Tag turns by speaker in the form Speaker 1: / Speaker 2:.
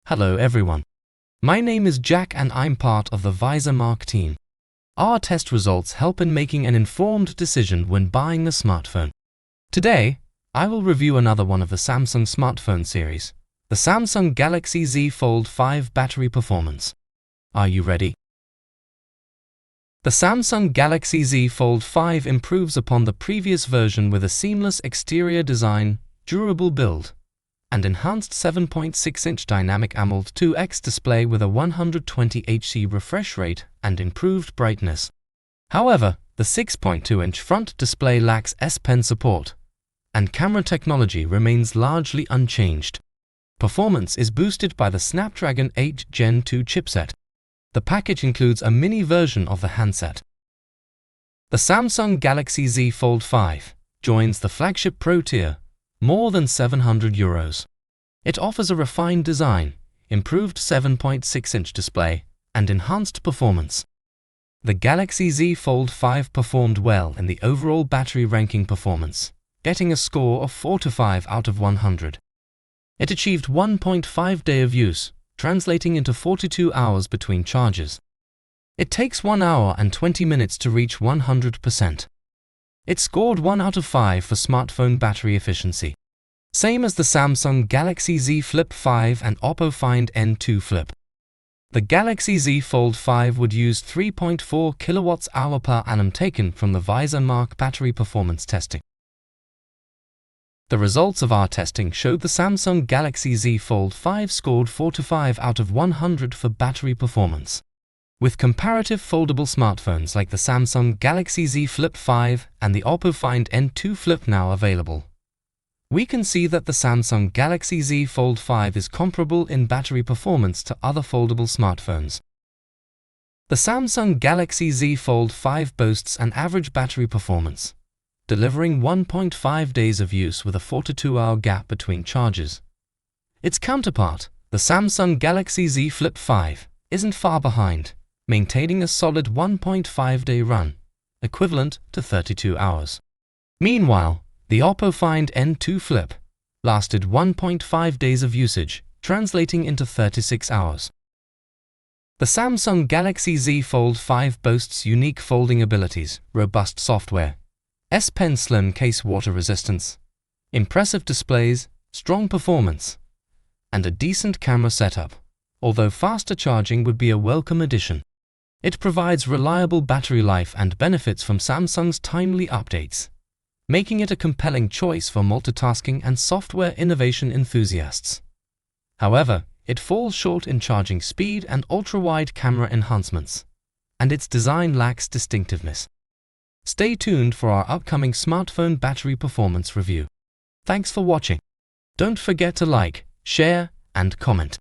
Speaker 1: Hello everyone. My name is Jack and I'm part of the VisorMark team. Our test results help in making an informed decision when buying a smartphone. Today, I will review another one of the Samsung smartphone series, the Samsung Galaxy Z Fold5 battery performance. Are you ready? The Samsung Galaxy Z Fold5 improves upon the previous version with a seamless exterior design, durable build, and enhanced 7.6-inch dynamic AMOLED 2X display with a 120Hz refresh rate and improved brightness. However, the 6.2-inch front display lacks S Pen support, and camera technology remains largely unchanged. Performance is boosted by the Snapdragon 8 Gen 2 chipset. The package includes a mini version of the handset. The Samsung Galaxy Z Fold5 joins the flagship Pro tier, more than €700. It offers a refined design, improved 7.6-inch display, and enhanced performance. The Galaxy Z Fold5 performed well in the overall battery ranking performance, getting a score of 4 to 5 out of 100. It achieved 1.5 days of use, translating into 42 hours between charges. It takes 1 hour and 20 minutes to reach 100%. It scored 1 out of 5 for smartphone battery efficiency. Same as the Samsung Galaxy Z Flip 5 and Oppo Find N2 Flip. The Galaxy Z Fold5 would use 3.4 kWh per annum taken from the VisorMark battery performance testing. The results of our testing showed the Samsung Galaxy Z Fold5 scored 4 to 5 out of 100 for battery performance. With comparative foldable smartphones like the Samsung Galaxy Z Flip 5 and the Oppo Find N2 Flip now available, we can see that the Samsung Galaxy Z Fold5 is comparable in battery performance to other foldable smartphones. The Samsung Galaxy Z Fold5 boasts an average battery performance, delivering 1.5 days of use with a 4 to 2 hour gap between charges. Its counterpart, the Samsung Galaxy Z Flip 5, isn't far behind, maintaining a solid 1.5-day run, equivalent to 32 hours. Meanwhile, the Oppo Find N2 Flip lasted 1.5 days of usage, translating into 36 hours. The Samsung Galaxy Z Fold5 boasts unique folding abilities, robust software, S Pen slim case water resistance, impressive displays, strong performance, and a decent camera setup, although faster charging would be a welcome addition. It provides reliable battery life and benefits from Samsung's timely updates, making it a compelling choice for multitasking and software innovation enthusiasts. However, it falls short in charging speed and ultra-wide camera enhancements, and its design lacks distinctiveness. Stay tuned for our upcoming smartphone battery performance review. Thanks for watching. Don't forget to like, share, and comment.